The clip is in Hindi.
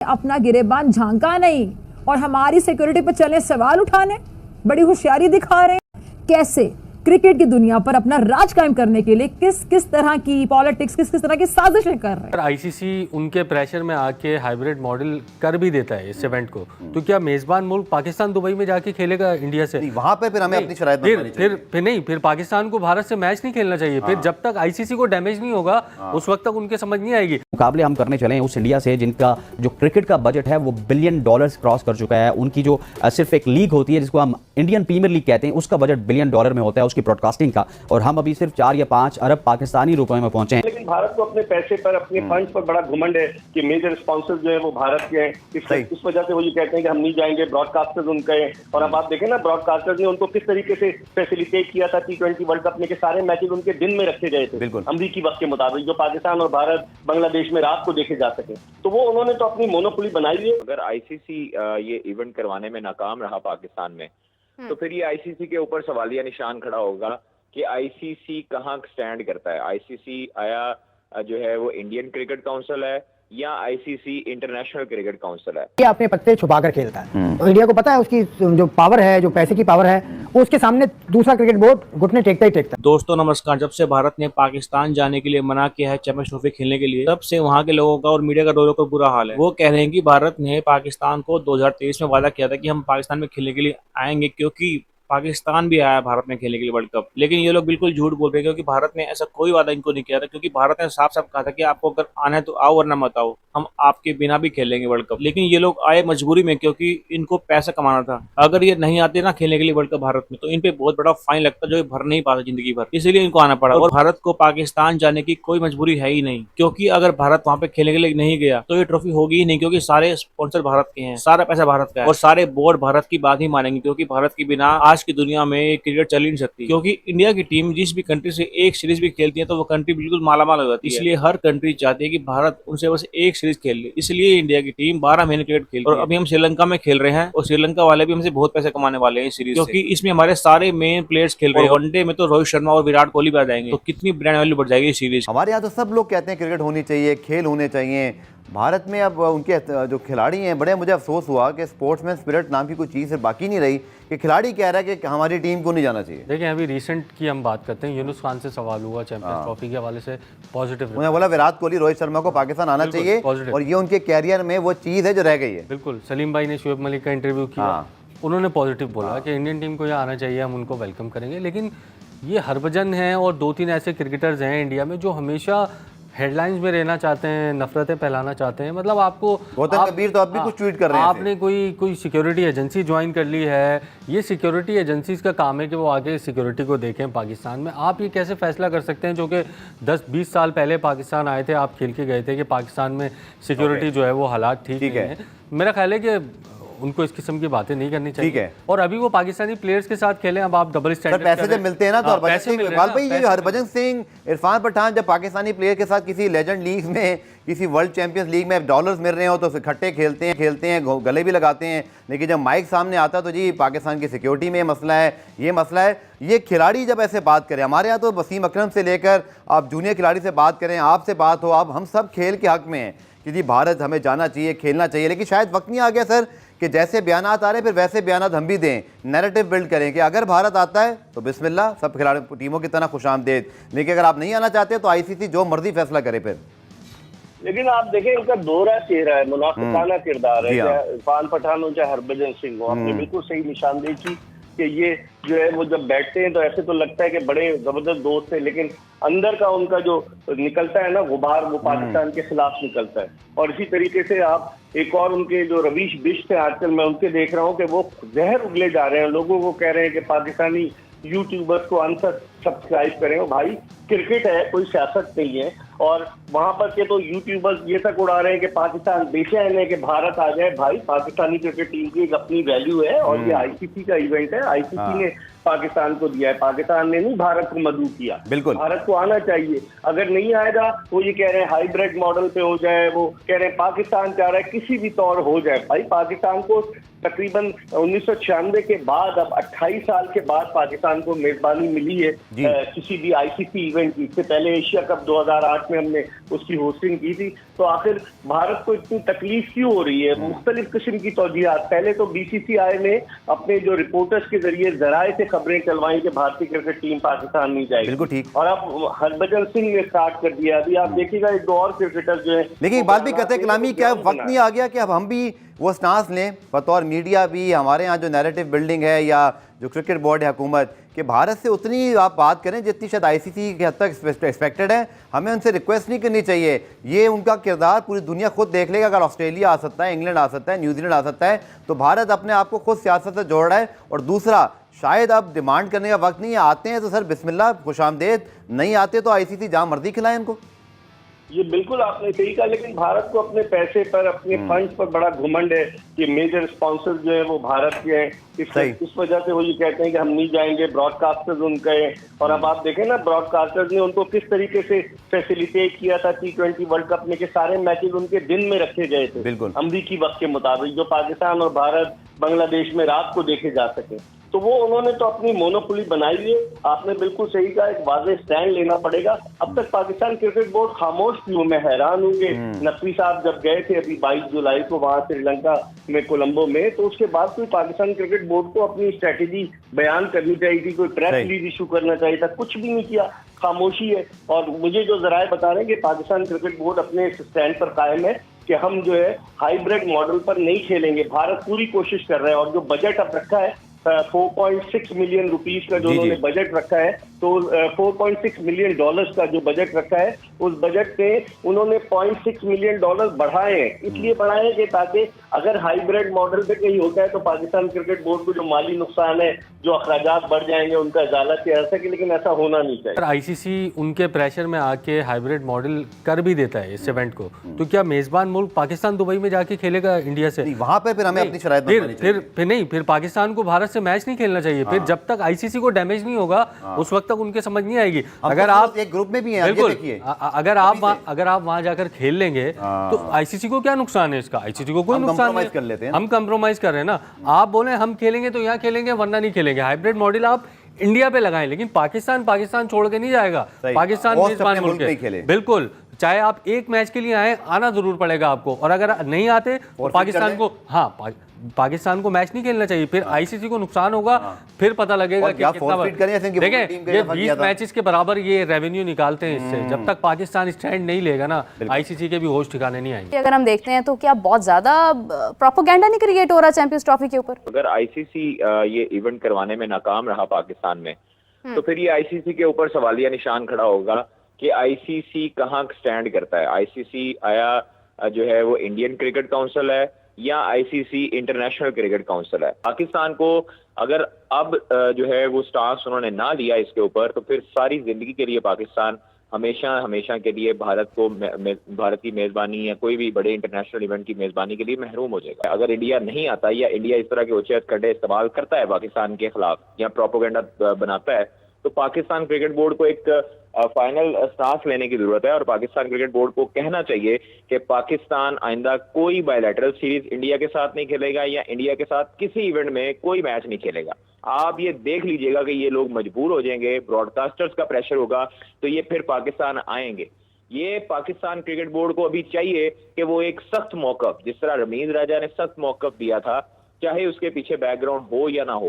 अपना गिरेबान झांका नहीं और हमारी सिक्योरिटी पर चले सवाल उठाने, बड़ी होशियारी दिखा रहे हैं। कैसे क्रिकेट की दुनिया पर अपना राज कायम करने के लिए किस किस तरह की पॉलिटिक्स, किस किस तरह की साजिशें कर रहे हैं। आईसीसी उनके प्रेशर में आके हाइब्रिड मॉडल कर भी देता है इस इवेंट को, तो क्या मेजबान मुल्क पाकिस्तान दुबई में जाके खेलेगा इंडिया से? वहां पे फिर हमें अपनी शराइत बनवानी चाहिए। फिर पाकिस्तान को भारत से मैच नहीं खेलना चाहिए। फिर जब तक आईसीसी को डैमेज नहीं होगा उस वक्त तक उनके समझ नहीं आएगी। मुकाबले हम करने चले हैं उस इंडिया से जिनका जो क्रिकेट का बजट है वो $1 बिलियन क्रॉस कर चुका है। उनकी जो सिर्फ एक लीग होती है जिसको हम इंडियन प्रीमियर लीग कहते हैं, उसका बजट $1 बिलियन में होता है उसकी ब्रॉडकास्टिंग का, और हम अभी सिर्फ 4 या 5 अरब पाकिस्तानी रुपए में पहुंचे हैं। लेकिन भारत को अपने पैसे पर, अपने फंड्स पर बड़ा घमंड है कि मेजर स्पॉन्सर जो है वो भारत के हैं। इस वजह से वो ये कहते हैं कि हम नहीं जाएंगे, ब्रॉडकास्टर्स उनके हैं। और अब आप देखें ना, ब्रॉडकास्टर्स ने उनको किस तरीके से फैसिलिटेट किया था T20 वर्ल्ड कप में कि सारे मैचेस उनके दिन में रखे गए थे अमरीकी वक्त के मुताबिक, जो पाकिस्तान और भारत बांग्लादेश में रात को देखे जा सके। तो वो उन्होंने तो अपनी मोनोपोली बनाई है। अगर आईसीसी ये इवेंट करवाने में नाकाम रहा पाकिस्तान में, तो फिर ये आईसीसी के ऊपर सवालिया निशान खड़ा होगा कि आईसीसी कहाँ स्टैंड करता है। आईसीसी आया जो है वो इंडियन क्रिकेट काउंसिल है या आईसीसी इंटरनेशनल क्रिकेट काउंसिल है? ये अपने पत्ते छुपा कर खेलता है। तो इंडिया को पता है उसकी जो पावर है, जो पैसे की पावर है, उसके सामने दूसरा क्रिकेट बोर्ड घुटने टेकता ही टेकता है। दोस्तों नमस्कार। जब से भारत ने पाकिस्तान जाने के लिए मना किया है चैंपियंस ट्रॉफी खेलने के लिए, तब से वहां के लोगों का और मीडिया का दोनों का बुरा हाल है। वो कह रहे हैं कि भारत ने पाकिस्तान को 2023 में वादा किया था कि हम पाकिस्तान में खेलने के लिए आएंगे, क्योंकि पाकिस्तान भी आया भारत में खेलने के लिए वर्ल्ड कप। लेकिन ये लोग बिल्कुल झूठ बोल रहे हैं, क्योंकि भारत ने ऐसा कोई वादा इनको नहीं किया था। क्योंकि भारत ने साफ साफ कहा था कि आपको अगर आना है तो आओ वरना मत आओ, हम आपके बिना भी खेलेंगे वर्ल्ड कप। लेकिन ये लोग आए मजबूरी में, क्योंकि इनको पैसा कमाना था। अगर ये नहीं आते ना खेलने के लिए वर्ल्ड कप भारत में, तो इन पे बहुत बड़ा फाइन लगता जो ये भर नहीं पाता जिंदगी भर, इसलिए इनको आना पड़ा। और भारत को पाकिस्तान जाने की कोई मजबूरी है ही नहीं, क्योंकि अगर भारत वहां पे खेलने के लिए नहीं गया तो ये ट्रॉफी होगी ही नहीं, क्योंकि सारे स्पॉन्सर भारत के हैं, सारा पैसा भारत का है और सारे बोर्ड भारत की बात ही मानेंगे। क्योंकि भारत के बिना आज की दुनिया में क्रिकेट चल ही नहीं सकती। क्योंकि इंडिया की टीम जिस भी कंट्री से एक सीरीज भी खेलती है तो वो कंट्री बिल्कुल मालामाल हो जाती है। इसलिए हर कंट्री चाहती है कि भारत उनसे बस एक सीरीज खेल ले, इसलिए इंडिया की टीम 12 महीने क्रिकेट खेलती है। और अभी हम श्रीलंका में खेल रहे हैं और श्रीलंका वाले भी हमसे बहुत पैसे कमाने वाले हैं इस सीरीज, क्योंकि इसमें हमारे सारे मेन प्लेयर्स खेल रहे हैं। वनडे में तो रोहित शर्मा और विराट कोहली भी आ जाएंगे, तो कितनी ब्रांड वैल्यू बढ़ जाएगी इस सीरीज। हमारे यहाँ तो सब लोग कहते हैं क्रिकेट होनी चाहिए, खेल होने चाहिए। भारत में अब उनके जो खिलाड़ी हैं, बड़े मुझे अफसोस हुआ कि स्पोर्ट्समैन स्पिरिट नाम की कोई चीज़ बाकी नहीं रही कि खिलाड़ी कह रहा है कि हमारी टीम को नहीं जाना चाहिए। देखिए अभी रिसेंट की हम बात करते हैं, यूनुस खान से सवाल हुआ चैंपियंस ट्रॉफी के हवाले से, पॉजिटिव उन्होंने बोला विराट कोहली, रोहित शर्मा को पाकिस्तान आना चाहिए और ये उनके कैरियर में वो चीज़ है जो रह गई है। बिल्कुल। सलीम भाई ने शोएब मलिक का इंटरव्यू किया, उन्होंने पॉजिटिव बोला कि इंडियन टीम को यहाँ आना चाहिए, हम उनको वेलकम करेंगे। लेकिन ये हरभजन हैं और 2-3 ऐसे क्रिकेटर्स हैं इंडिया में जो हमेशा हेडलाइंस में रहना चाहते हैं, नफरतें फैलाना चाहते हैं। मतलब आपको गौतम कबीर तो अब भी कुछ ट्वीट कर रहे हैं, आपने कोई सिक्योरिटी एजेंसी ज्वाइन कर ली है, ये सिक्योरिटी एजेंसीज का काम है कि वो आगे सिक्योरिटी को देखें पाकिस्तान में। आप ये कैसे फैसला कर सकते हैं, जो कि 10-20 साल पहले पाकिस्तान आए थे, आप खेल के गए थे, कि पाकिस्तान में सिक्योरिटी जो है वो हालात ठीक नहीं है। मेरा ख्याल है कि उनको इस किस्म की बातें नहीं करनी चाहिए। ठीक है। और अभी वो पाकिस्तानी प्लेयर्स के साथ खेलें। अब आप डबल स्टैंडर्ड पैसे जब मिलते हैं ना, तो हरभजन सिंह, इरफान पठान जब पाकिस्तानी प्लेयर के साथ किसी लेजेंड लीग में, किसी वर्ल्ड चैंपियंस लीग में डॉलर्स मिल रहे हो तो इकट्ठे खेलते हैं, गले भी लगाते हैं। लेकिन जब माइक सामने आता तो जी पाकिस्तान की सिक्योरिटी में मसला है, ये मसला है। ये खिलाड़ी जब ऐसे बात करें, हमारे यहाँ तो वसीम अकरम से लेकर आप जूनियर खिलाड़ी से बात करें, आपसे बात हो, आप हम सब खेल के हक में हैं कि जी भारत हमें जाना चाहिए, खेलना चाहिए। लेकिन शायद वक्त नहीं आ गया सर कि जैसे बयानात आ रहे फिर वैसे बयानात हम भी दें, नैरेटिव बिल्ड करें कि अगर भारत आता है तो बिस्मिल्लाह, सब खिलाड़ी टीमों की तरह खुशामदेद, लेकिन अगर आप नहीं आना चाहते तो आईसीसी जो मर्जी फैसला करे फिर। लेकिन आप देखें इनका दोहरा चेहरा है, मुनाफिकाना किरदार है, चाहे इरफान पठान हो चाहे हरभजन सिंह हो। आपने बिल्कुल सही निशानदेही की कि ये जो है वो जब बैठते हैं तो ऐसे तो लगता है कि बड़े जबरदस्त दोस्त है, लेकिन अंदर का उनका जो निकलता है ना गुबार, वो पाकिस्तान के खिलाफ निकलता है। और इसी तरीके से आप एक और उनके जो रवीश बिश्त है, आजकल मैं उनके देख रहा हूँ कि वो जहर उगले जा रहे हैं, लोगों को कह रहे हैं कि पाकिस्तानी यूट्यूबर्स को अनसब्सक्राइब करें। भाई क्रिकेट है, कोई सियासत नहीं है। और वहां पर के तो यूट्यूबर्स ये तक उड़ा रहे हैं कि पाकिस्तान बेचैन है कि भारत आ जाए। भाई पाकिस्तानी क्रिकेट टीम की एक अपनी वैल्यू है और ये आईसीसी का इवेंट है, आईसीसी ने पाकिस्तान को दिया है, पाकिस्तान ने नहीं भारत को मदऊ किया। बिल्कुल भारत को आना चाहिए। अगर नहीं आएगा वो ये कह रहे हैं हाइब्रिड मॉडल पे हो जाए, वो कह रहे हैं पाकिस्तान चाह रहा है किसी भी तौर हो जाए। भाई पाकिस्तान को तकरीबन 1996 के बाद, अब 28 साल के बाद पाकिस्तान को मेजबानी मिली है। किसी भी आईसीसी इवेंट की। इससे पहले एशिया कप 2008 में हमने उसकी होस्टिंग की थी। तो आखिर भारत को इतनी तकलीफ क्यों हो रही है? मुख्तलिफ किस्म की तौजीहात। पहले तो बीसीसीआई ने अपने जो रिपोर्टर्स के जरिए जराए से खबरें चलवाई कि भारतीय क्रिकेट टीम पाकिस्तान नहीं जाएगी, बिल्कुल ठीक। और अब हरभजन सिंह ने स्टार्ट कर दिया। अभी आप देखिएगा एक दो और क्रिकेटर जो है, लेकिन एक बात भी कहते हैं कलामी, क्या वक्त नहीं आ गया कि अब हम भी वो स्टांस लें, बतौर मीडिया भी, हमारे यहाँ जो नैरेटिव बिल्डिंग है या जो क्रिकेट बोर्ड है हुकूमत, कि भारत से उतनी आप बात करें जितनी शायद आईसीसी के हद तक एक्सपेक्टेड है। हमें उनसे रिक्वेस्ट नहीं करनी चाहिए। ये उनका किरदार पूरी दुनिया खुद देख लेगा। अगर ऑस्ट्रेलिया आ सकता है, इंग्लैंड आ सकता है, न्यूजीलैंड आ सकता है, तो भारत अपने आप को खुद सियासत से जोड़ रहा है। और दूसरा, शायद अब डिमांड करने का वक्त नहीं है। आते हैं तो सर बिस्मिल्लाह, खुशामदेद, नहीं आते तो आईसीसी जहाँ मर्जी खिलाए उनको। ये बिल्कुल आपने सही कहा, लेकिन भारत को अपने पैसे पर, अपने फंड्स पर बड़ा घुमंड है कि मेजर स्पॉन्सर जो है वो भारत के हैं। इस वजह से वो ये कहते हैं कि हम नहीं जाएंगे, ब्रॉडकास्टर्स उनके हैं। और अब आप देखें ना, ब्रॉडकास्टर्स ने उनको किस तरीके से फैसिलिटेट किया था T20 वर्ल्ड कप में, कि सारे मैचेस उनके दिन में रखे गए थे बिल्कुल अमरीकी वक्त के मुताबिक, जो पाकिस्तान और भारत बांग्लादेश में रात को देखे जा सके। तो वो उन्होंने तो अपनी मोनोपोली बनाई है। आपने बिल्कुल सही कहा, एक वाज़ेह स्टैंड लेना पड़ेगा। अब तक पाकिस्तान क्रिकेट बोर्ड खामोश क्यों? मैं हैरान हूँ कि नकवी साहब जब गए थे अभी 22 जुलाई को वहां श्रीलंका में कोलंबो में, तो उसके बाद कोई पाकिस्तान क्रिकेट बोर्ड को अपनी स्ट्रेटेजी बयान करनी चाहिए थी, कोई प्रेस रिलीज इशू करना चाहिए था, कुछ भी नहीं किया, खामोशी है। और मुझे जो जराए बता रहे हैं कि पाकिस्तान क्रिकेट बोर्ड अपने स्टैंड पर कायम है कि हम जो है हाइब्रिड मॉडल पर नहीं खेलेंगे। भारत पूरी कोशिश कर रहा है, और जो बजट अब रखा है 4.6 मिलियन रुपीस का जो उन्होंने बजट रखा है, तो 4.6 मिलियन डॉलर्स का जो बजट रखा है, उस बजट से उन्होंने 0.6 मिलियन डॉलर बढ़ाए हैं। इसलिए बढ़ाए हैं कि ताकि अगर हाइब्रिड मॉडल पे कहीं होता है तो पाकिस्तान क्रिकेट बोर्ड को जो माली नुकसान है, जो अखराजात बढ़ जाएंगे, उनका इजाला किया जा सके, लेकिन ऐसा होना नहीं चाहिए। आईसीसी उनके प्रेशर में आके हाइब्रिड मॉडल कर भी देता है इस इवेंट को, तो क्या मेजबान मुल्क पाकिस्तान दुबई में जाके खेलेगा इंडिया से? वहां पे फिर हमें अपनी शराइत बनानी चाहिए। फिर पाकिस्तान को भारत से मैच नहीं खेलना चाहिए। फिर जब तक आईसीसी को डैमेज नहीं होगा उस वक्त तक उनके समझ नहीं आएगी। अगर आप एक ग्रुप में भी हैं, बिल्कुल, अगर आप वहां जाकर खेल लेंगे तो आईसीसी को क्या नुकसान है इसका? आईसीसी को कोई नुकसान नहीं कर लेते हैं, हम कंप्रोमाइज कर रहे हैं ना। आप बोले हम खेलेंगे तो यहाँ खेलेंगे वरना नहीं खेलेंगे। हाइब्रिड मॉडल आप इंडिया पे लगाएं, लेकिन पाकिस्तान छोड़ के नहीं जाएगा। पाकिस्तान मेजबान मुल्क है, बिल्कुल। चाहे आप एक मैच के लिए आए, आना जरूर पड़ेगा आपको। और अगर नहीं आते तो पाकिस्तान को मैच नहीं खेलना चाहिए। फिर आईसीसी को नुकसान होगा। फिर पता लगेगा कि कितना। देखें, ये 20 मैचेस के बराबर ये रेवेन्यू निकालते हैं इससे। जब तक पाकिस्तान स्टैंड नहीं लेगा ना, आईसीसी के भी होश ठिकाने नहीं आएंगे। अगर हम देखते हैं तो क्या बहुत ज्यादा प्रोपेगेंडा नहीं क्रिएट हो रहा चैंपियंस ट्रॉफी के ऊपर? अगर आईसीसी ये इवेंट करवाने में नाकाम रहा पाकिस्तान में, तो फिर ये आईसीसी के ऊपर सवालिया निशान खड़ा होगा कि आईसीसी कहाँ स्टैंड करता है। आईसीसी आया जो है वो इंडियन क्रिकेट काउंसिल है या आईसीसी इंटरनेशनल क्रिकेट काउंसिल है। पाकिस्तान को अगर अब जो है वो स्टांस उन्होंने ना लिया इसके ऊपर, तो फिर सारी जिंदगी के लिए पाकिस्तान हमेशा के लिए भारत की मेजबानी या कोई भी बड़े इंटरनेशनल इवेंट की मेजबानी के लिए महरूम हो जाएगा। अगर इंडिया नहीं आता या इंडिया इस तरह के ऊंचे हथकंडे इस्तेमाल करता है पाकिस्तान के खिलाफ या प्रोपोगेंडा बनाता है, तो पाकिस्तान क्रिकेट बोर्ड को एक फाइनल स्टांस लेने की जरूरत है। और पाकिस्तान क्रिकेट बोर्ड को कहना चाहिए कि पाकिस्तान आइंदा कोई बायलैटरल सीरीज इंडिया के साथ नहीं खेलेगा या इंडिया के साथ किसी इवेंट में कोई मैच नहीं खेलेगा। आप ये देख लीजिएगा कि ये लोग मजबूर हो जाएंगे, ब्रॉडकास्टर्स का प्रेशर होगा, तो ये फिर पाकिस्तान आएंगे। ये पाकिस्तान क्रिकेट बोर्ड को अभी चाहिए कि वो एक सख्त मौकफ, जिस तरह रमीज राजा ने सख्त मौकफ दिया था, चाहे उसके पीछे बैकग्राउंड हो या ना हो,